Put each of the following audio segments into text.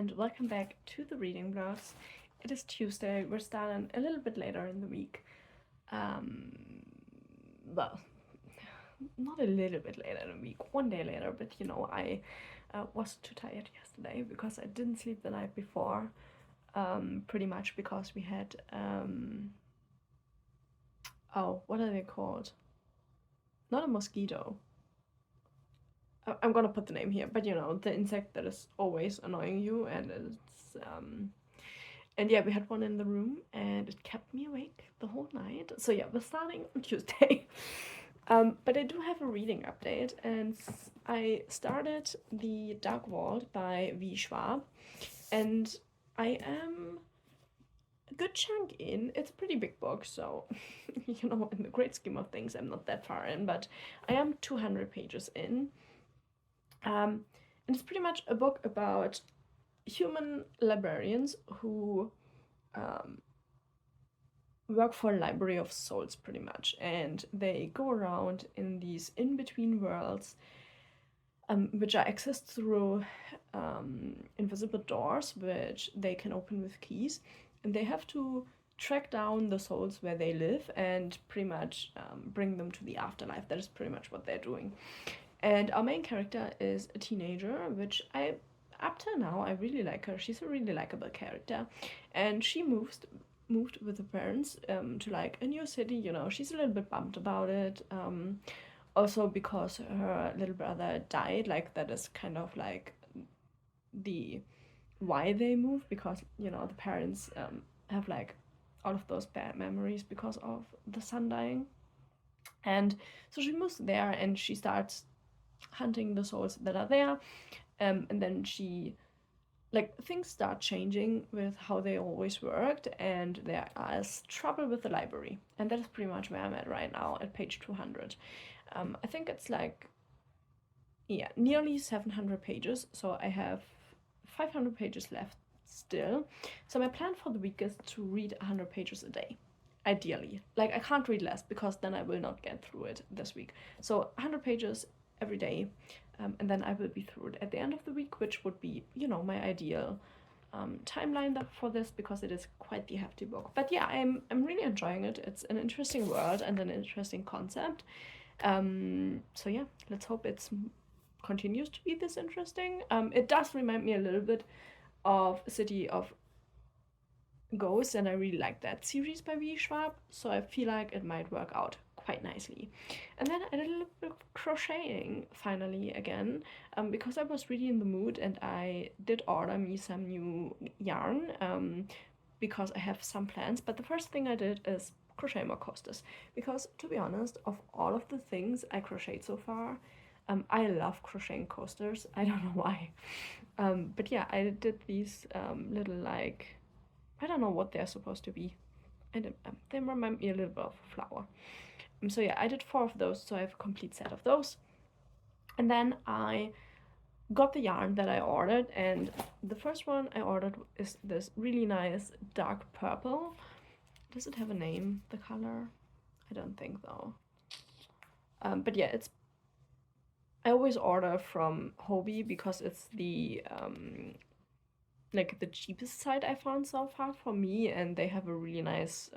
and welcome back to the reading vlogs. It is Tuesday. We're starting a little bit later in the week. Um, well, not a little bit later in the week, one day later, but I was too tired yesterday because I didn't sleep the night before. Pretty much because we had, oh, what are they called? Not a mosquito. I'm gonna put the name here, but the insect that is always annoying you, and and yeah, we had one in the room, and it kept me awake the whole night. So yeah, we're starting on Tuesday. But I do have a reading update, and I started The Dark Vault by V. Schwab, and I am a good chunk in. It's a pretty big book, so in the great scheme of things, I'm not that far in, but I am 200 pages in. And it's pretty much a book about human librarians who work for a library of souls, pretty much, and they go around in these in-between worlds, which are accessed through invisible doors, which they can open with keys, and they have to track down the souls where they live and pretty much bring them to the afterlife. That is pretty much what they're doing. And our main character is a teenager, which up till now, I really like her. She's a really likable character, and she moved with her parents to like a new city. She's a little bit bummed about it. Also because her little brother died. Like that is kind of like the why they moved, because the parents have like all of those bad memories because of the son dying, and so she moves there and she starts hunting the souls that are there, and then she things start changing with how they always worked, and there is trouble with the library, and that is pretty much where I'm at right now at page 200. I think it's nearly 700 pages, so I have 500 pages left still. So my plan for the week is to read 100 pages a day, ideally. Like, I can't read less because then I will not get through it this week. So 100 pages every day, and then I will be through it at the end of the week, which would be, my ideal timeline for this, because it is quite the hefty book. But yeah, I'm really enjoying it. It's an interesting world and an interesting concept. So yeah, let's hope it's continues to be this interesting. It does remind me a little bit of City of Ghosts, and I really like that series by V. Schwab, so I feel like it might work out quite nicely. And then I did a little bit of crocheting finally again, because I was really in the mood, and I did order me some new yarn, because I have some plans. But the first thing I did is crochet more coasters, because to be honest, of all of the things I crocheted so far, I love crocheting coasters. I don't know why. But yeah, I did these little, I don't know what they're supposed to be. And they remind me a little bit of a flower. So yeah, I did 4 of those, so I have a complete set of those. And then I got the yarn that I ordered, and the first one I ordered is this really nice dark purple. Does it have a name, the color? I don't think though. But yeah, I always order from Hobie because it's the the cheapest site I found so far for me, and they have a really nice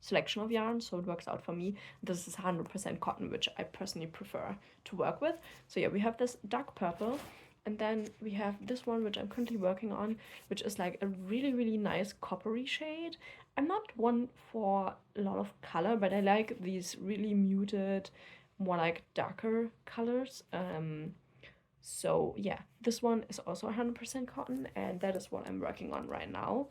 selection of yarn, so it works out for me. This is 100% cotton, which I personally prefer to work with. So yeah, we have this dark purple, and then we have this one, which I'm currently working on, which is like a really, really nice coppery shade. I'm not one for a lot of color, but I like these really muted, more like darker colors. So yeah, this one is also 100% cotton, and that is what I'm working on right now.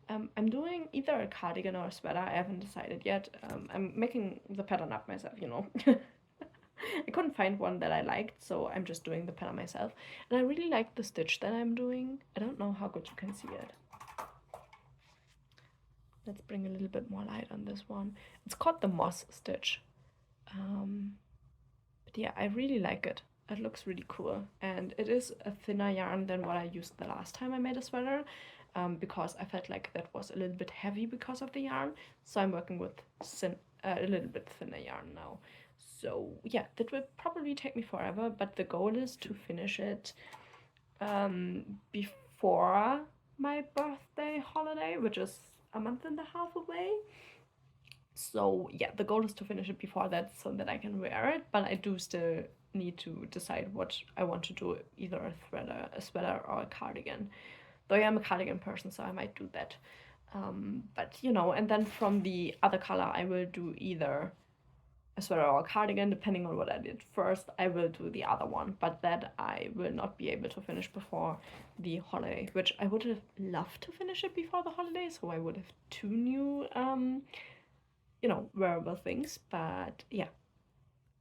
I'm doing either a cardigan or a sweater. I haven't decided yet. I'm making the pattern up myself. I couldn't find one that I liked, so I'm just doing the pattern myself. And I really like the stitch that I'm doing. I don't know how good you can see it. Let's bring a little bit more light on this one. It's called the moss stitch. But yeah, I really like it. It looks really cool, and it is a thinner yarn than what I used the last time I made a sweater, because I felt like that was a little bit heavy because of the yarn, so I'm working with a little bit thinner yarn now. So yeah, that will probably take me forever, but the goal is to finish it before my birthday holiday, which is a month and a half away. So yeah, the goal is to finish it before that so that I can wear it, but I do still need to decide what I want to do, either a sweater or a cardigan. Though I am a cardigan person, so I might do that. But you know, and then from the other color, I will do either a sweater or a cardigan, depending on what I did first. I will do the other one, but that I will not be able to finish before the holiday, which I would have loved to finish it before the holiday, so I would have two new you know, wearable things. But yeah,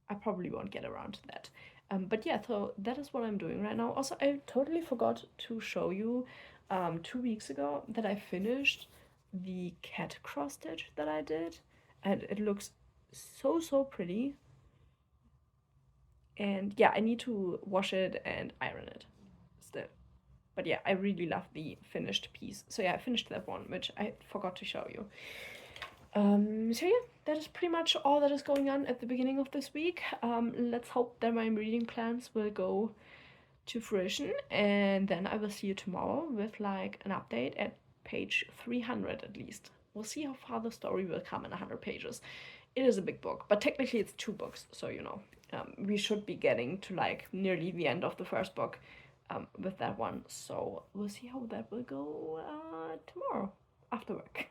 I probably won't get around to that. But yeah, so that is what I'm doing right now. Also, I totally forgot to show you 2 weeks ago that I finished the cat cross stitch that I did, and it looks so pretty. And yeah, I need to wash it and iron it still. But yeah, I really love the finished piece. So yeah, I finished that one, which I forgot to show you. So yeah, that is pretty much all that is going on at the beginning of this week. Let's hope that my reading plans will go to fruition, and then I will see you tomorrow with like an update at page 300 at least. We'll see how far the story will come in 100 pages. It is a big book, but technically it's 2 books, so you know, we should be getting to like nearly the end of the first book with that one. So we'll see how that will go tomorrow after work.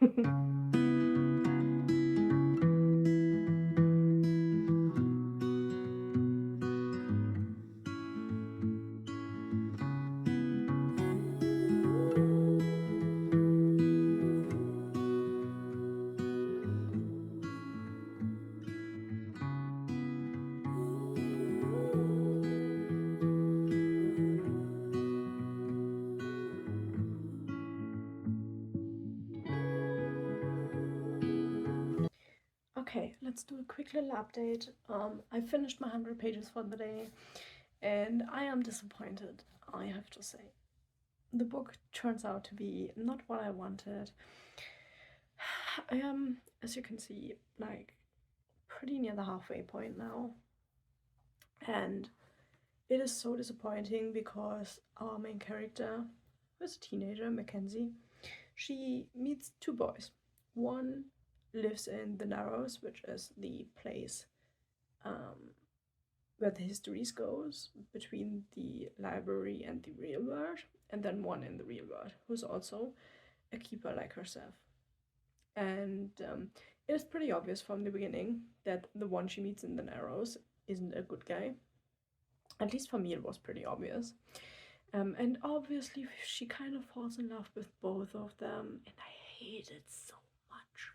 Okay, let's do a quick little update. I finished my 100 pages for the day, and I am disappointed, I have to say. The book turns out to be not what I wanted. I am, as you can see, like pretty near the halfway point now, and it is so disappointing because our main character, who is a teenager, Mackenzie, she meets 2 boys. One lives in the Narrows, which is the place where the histories goes between the library and the real world, and then one in the real world who's also a keeper like herself. And it is pretty obvious from the beginning that the one she meets in the Narrows isn't a good guy. At least for me, it was pretty obvious. And obviously, she kind of falls in love with both of them, and I hate it so much.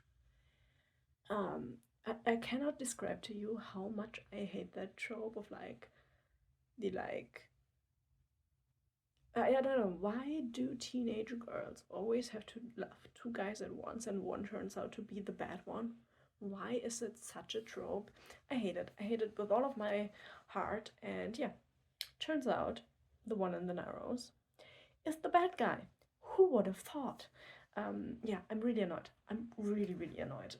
I cannot describe to you how much I hate that trope of like the like. I don't know, why do teenage girls always have to love 2 guys at once and one turns out to be the bad one? Why is it such a trope? I hate it. I hate it with all of my heart. And yeah, turns out the one in the Narrows is the bad guy. Who would have thought? Yeah, I'm really annoyed. I'm really annoyed.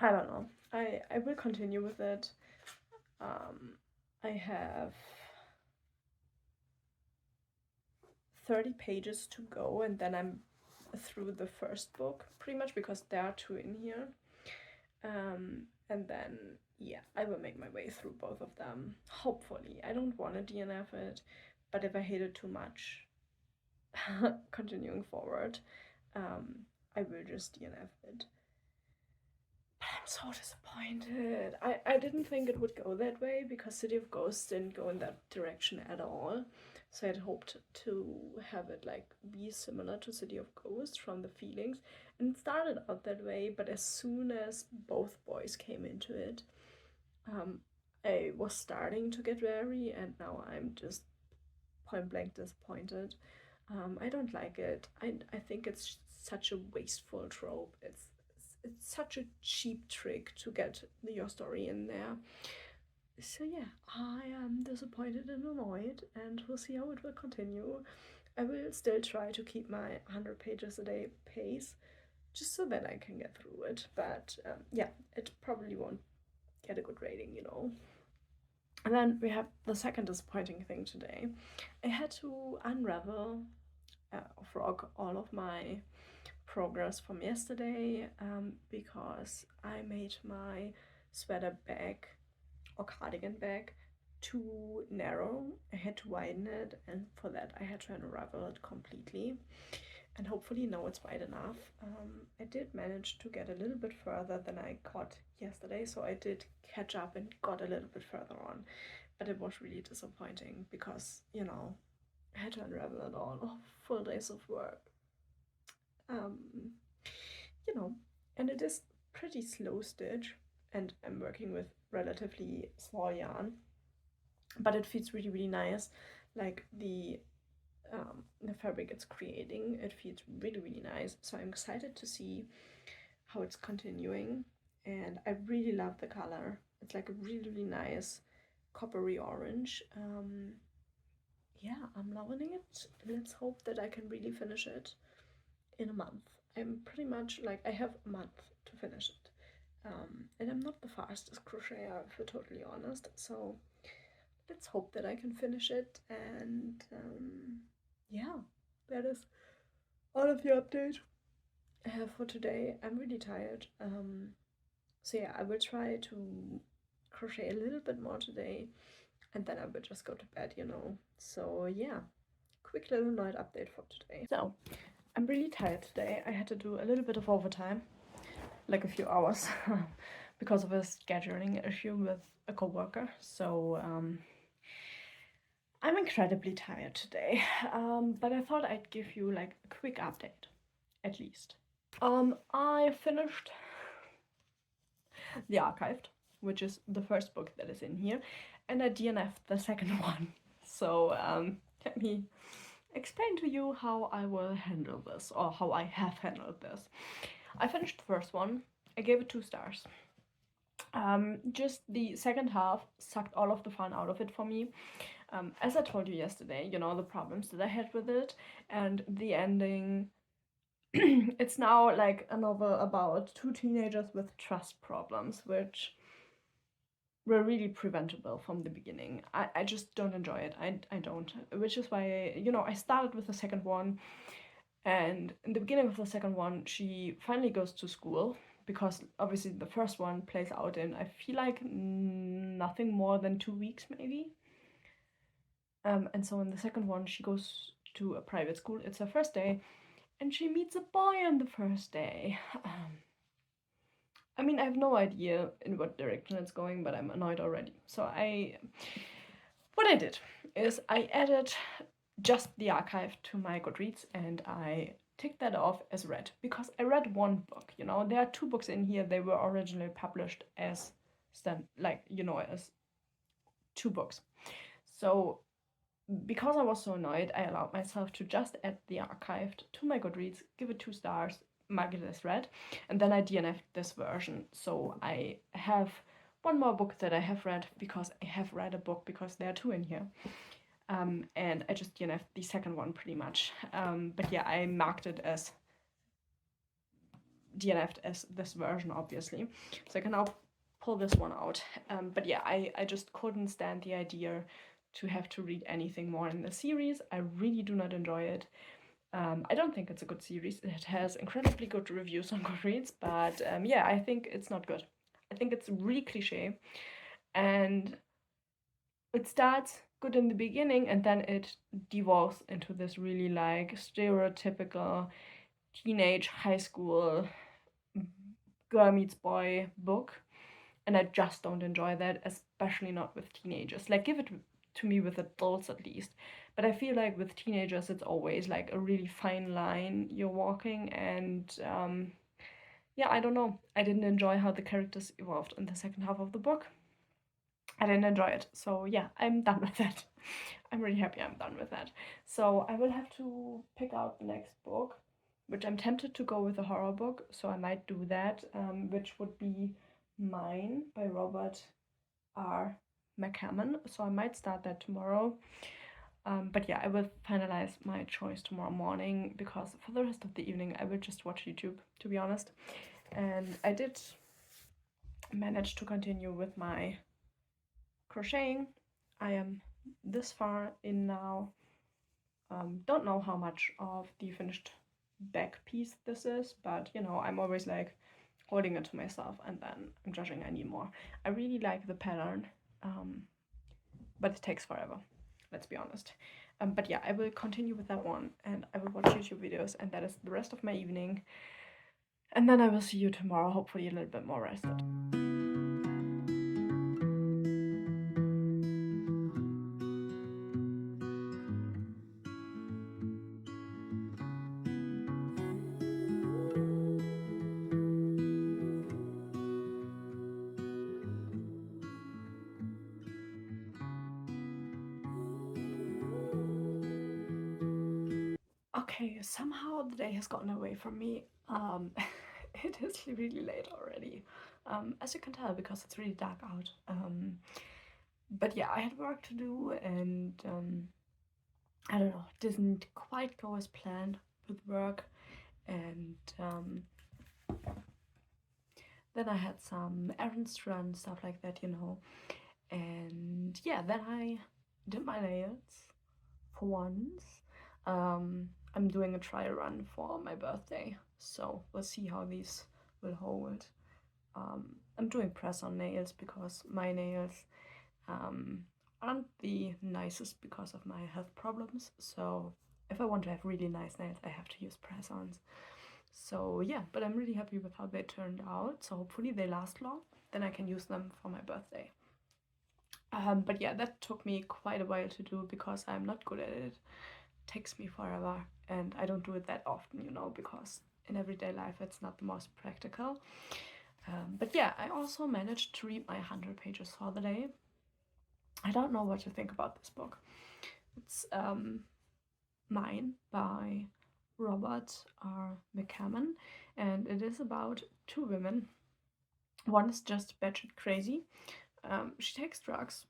I don't know. I will continue with it. I have 30 pages to go, and then I'm through the first book, pretty much, because there are 2 in here. And then, yeah, I will make my way through both of them. Hopefully. I don't want to DNF it, but if I hate it too much, continuing forward, I will just DNF it. But I'm so disappointed. I didn't think it would go that way because City of Ghosts didn't go in that direction at all. So I'd hoped to have it like be similar to City of Ghosts from the feelings. And it started out that way, but as soon as both boys came into it, I was starting to get wary, and now I'm just point blank disappointed. I don't like it. I think it's such a wasteful trope. It's such a cheap trick to get your story in there. So yeah, I am disappointed and annoyed, and we'll see how it will continue. I will still try to keep my 100 pages a day pace, just so that I can get through it. But yeah, it probably won't get a good rating, you know. And then we have the second disappointing thing today. I had to unravel frog all of my progress from yesterday because I made my sweater bag or cardigan bag too narrow. I had to widen it, and for that I had to unravel it completely. And hopefully now it's wide enough. I did manage to get a little bit further than I got yesterday, so I did catch up and got a little bit further on, but it was really disappointing because, you know, I had to unravel it all. Oh, full days of work. You know, and it is pretty slow stitch, and I'm working with relatively small yarn, but it feels really, really nice. Like the fabric it's creating, it feels really, really nice. So I'm excited to see how it's continuing, and I really love the color. It's like a really, really nice coppery orange. Yeah, I'm loving it. Let's hope that I can really finish it in a month. I'm pretty much like, I have a month to finish it. And I'm not the fastest crocheter, if we're totally honest. So let's hope that I can finish it. And yeah, that is all of the update I have for today. I'm really tired. So yeah, I will try to crochet a little bit more today, and then I will just go to bed, you know. So yeah, quick little night update for today. So I'm really tired today. I had to do a little bit of overtime, like a few hours, because of a scheduling issue with a coworker. So I'm incredibly tired today, but I thought I'd give you like a quick update, at least. I finished The Archived, which is the first book that is in here, and I DNF'd the second one. So let me explain to you how I will handle this, or how I have handled this. I finished the first one. I gave it 2 stars. Just the second half sucked all of the fun out of it for me. As I told you yesterday, you know, the problems that I had with it, and the ending. It's now like a novel about 2 teenagers with trust problems, which were really preventable from the beginning. I just don't enjoy it. I don't. Which is why, you know, I started with the second one, and in the beginning of the second one, she finally goes to school, because obviously the first one plays out in, I feel like, nothing more than 2 weeks, maybe. And so in the second one, she goes to a private school. It's her first day, and she meets a boy on the first day. I mean, I have no idea in what direction it's going, but I'm annoyed already. So what I did is I added just The Archive to my Goodreads, and I ticked that off as read, because I read one book, you know. There are 2 books in here. They were originally published as as 2 books. So because I was so annoyed, I allowed myself to just add The Archived to my Goodreads, give it 2 stars, mark it as read, and then I DNF'd this version. So I have one more book that I have read, because I have read a book, because there are 2 in here. And I just DNF'd the second one pretty much. But yeah, I marked it as DNF'd as this version, obviously. So I can now pull this one out. But yeah, I just couldn't stand the idea to have to read anything more in the series. I really do not enjoy it. I don't think it's a good series. It has incredibly good reviews on Goodreads, but yeah, I think it's not good. I think it's really cliche, and it starts good in the beginning, and then it devolves into this really like stereotypical teenage high school girl meets boy book, and I just don't enjoy that, especially not with teenagers. Like, give it to me with adults at least. But I feel like with teenagers, it's always like a really fine line you're walking, and yeah, I don't know. I didn't enjoy how the characters evolved in the second half of the book. I didn't enjoy it. So yeah, I'm done with that. I'm really happy I'm done with that. So I will have to pick out the next book, which I'm tempted to go with a horror book, so I might do that, which would be Mine by Robert R. McCammon. So I might start that tomorrow. But yeah, I will finalize my choice tomorrow morning, because for the rest of the evening I will just watch YouTube, to be honest. And I did manage to continue with my crocheting, I am this far in now. Don't know how much of the finished back piece this is, but you know, I'm always like holding it to myself and then I'm judging I need more. I really like the pattern, but it takes forever, let's be honest. But yeah, I will continue with that one and I will watch YouTube videos, and that is the rest of my evening. And then I will see you tomorrow, hopefully a little bit more rested. Okay, somehow the day has gotten away from me. It is really late already, as you can tell, because it's really dark out. But yeah, I had work to do, and I don't know, didn't quite go as planned with work, and then I had some errands to run, stuff like that, you know. And yeah, then I did my nails for once. I'm doing a trial run for my birthday, so we'll see how these will hold. I'm doing press on nails because my nails aren't the nicest because of my health problems. So if I want to have really nice nails, I have to use press-ons. So yeah, but I'm really happy with how they turned out. So hopefully they last long. Then I can use them for my birthday. But yeah, that took me quite a while to do because I'm not good at it. It takes me forever, and I don't do it that often, you know, because in everyday life it's not the most practical. But yeah, I also managed to read my 100 pages for the day. I don't know what to think about this book. It's Mine by Robert R. McCammon, and it is about two women. One is just batshit crazy. She takes drugs,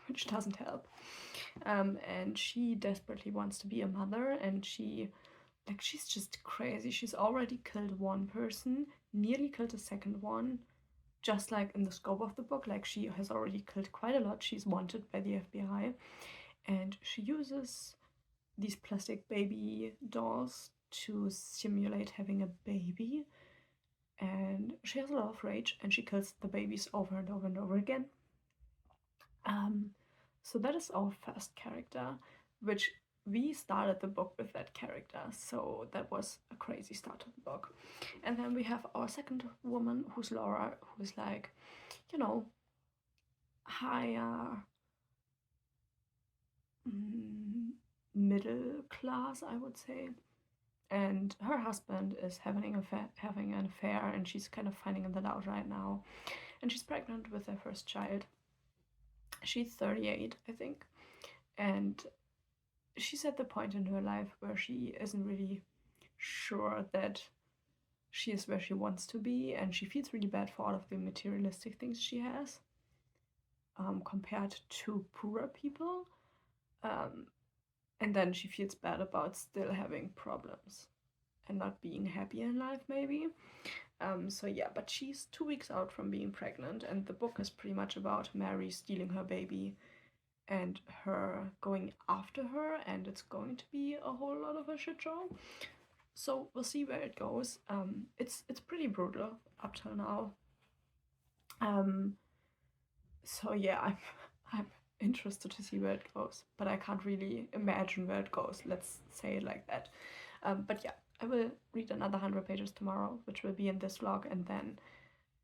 which doesn't help. And she desperately wants to be a mother, and she's just crazy. She's already killed one person, nearly killed a second one, just like in the scope of the book. Like, she has already killed quite a lot. She's wanted by the FBI, and she uses these plastic baby dolls to simulate having a baby. And she has a lot of rage, and she kills the babies over and over and over again. So that is our first character, which we started the book with that character, so that was a crazy start to the book. And then we have our second woman, who's Laura, who's like, you know, higher middle class, I would say. And her husband is having an affair, and she's kind of finding that out right now. And she's pregnant with their first child. She's 38, I think. And she's at the point in her life where she isn't really sure that she is where she wants to be, and she feels really bad for all of the materialistic things she has, compared to poorer people. And then she feels bad about still having problems and not being happy in life, maybe. So yeah, but she's 2 weeks out from being pregnant, and the book is pretty much about Mary stealing her baby and her going after her, and it's going to be a whole lot of a shit show. So we'll see where it goes. It's pretty brutal up till now. So yeah, I'm interested to see where it goes, but I can't really imagine where it goes. Let's say it like that. But yeah, I will read another 100 pages tomorrow, which will be in this vlog, and then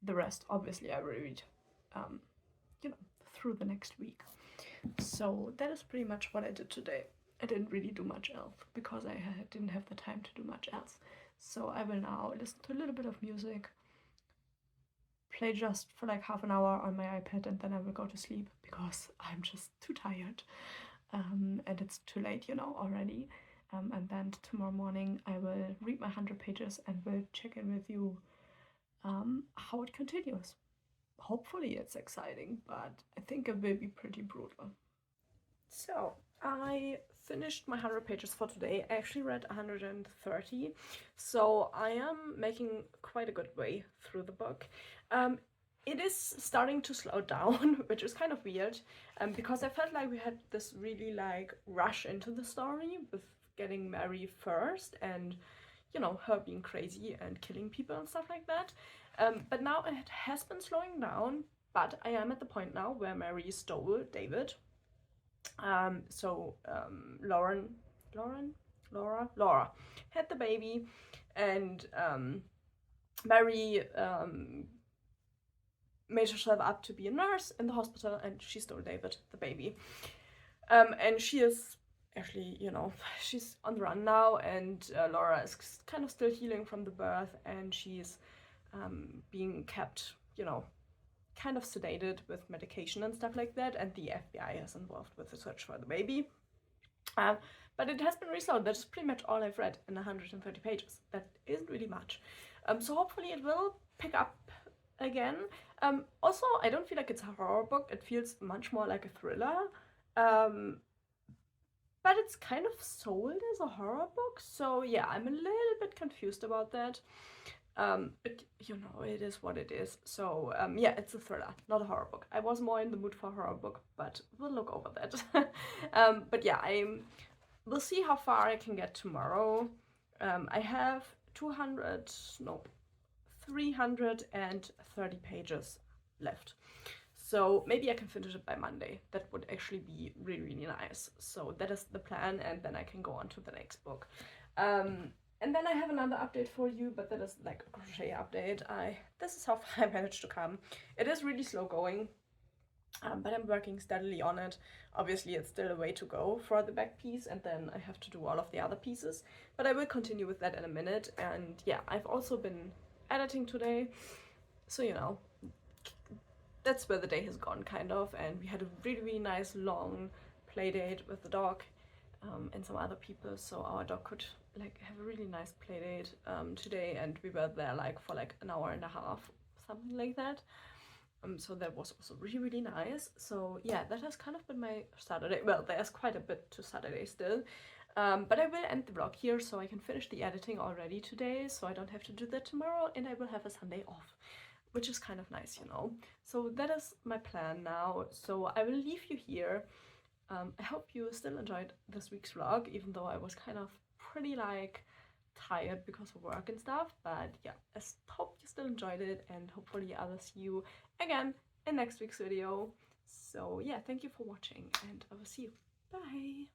the rest, obviously, I will read, you know, through the next week. So that is pretty much what I did today. I didn't really do much else because I didn't have the time to do much else. So I will now listen to a little bit of music, play just for like half an hour on my iPad, and then I will go to sleep because I'm just too tired. And it's too late, you know, already. And then tomorrow morning I will read my 100 pages and will check in with you how it continues. Hopefully it's exciting, but I think it will be pretty brutal. So I finished my 100 pages for today. I actually read 130, so I am making quite a good way through the book. it is starting to slow down, which is kind of weird, because I felt like we had this really like rush into the story with getting Mary first and, you know, her being crazy and killing people and stuff like that. But now it has been slowing down, but I am at the point now where Mary stole David. Laura had the baby, and Mary made herself up to be a nurse in the hospital, and she stole David, the baby. And she is actually, you know, she's on the run now, and Laura is kind of still healing from the birth, and she's being kept, you know, kind of sedated with medication and stuff like that, and the FBI is involved with the search for the baby. But it has been resolved. That's pretty much all I've read in 130 pages. That isn't really much. So hopefully it will pick up again. Also, I don't feel like it's a horror book. It feels much more like a thriller. But it's kind of sold as a horror book. So yeah, I'm a little bit confused about that. But you know, it is what it is. So yeah, it's a thriller, not a horror book. I was more in the mood for a horror book, but we'll look over that. But yeah, we'll see how far I can get tomorrow. I have 330 pages left. So maybe I can finish it by Monday. That would actually be really, really nice. So that is the plan, and then I can go on to the next book. And then I have another update for you, but that is like a crochet update. This is how far I managed to come. It is really slow going, but I'm working steadily on it. Obviously, it's still a way to go for the back piece, and then I have to do all of the other pieces. But I will continue with that in a minute. And yeah, I've also been editing today, so you know, that's where the day has gone, kind of. And we had a really, really nice long play date with the dog and some other people, so our dog could like have a really nice play date today, and we were there like for like an hour and a half, something like that. So that was also really, really nice. So yeah, that has kind of been my Saturday. Well, there's quite a bit to Saturday still, but I will end the vlog here so I can finish the editing already today, so I don't have to do that tomorrow, and I will have a Sunday off, which is kind of nice, you know. So that is my plan now. So I will leave you here. I hope you still enjoyed this week's vlog, even though I was kind of pretty like tired because of work and stuff. But yeah, I hope you still enjoyed it, and hopefully I will see you again in next week's video. So yeah, thank you for watching, and I will see you. Bye!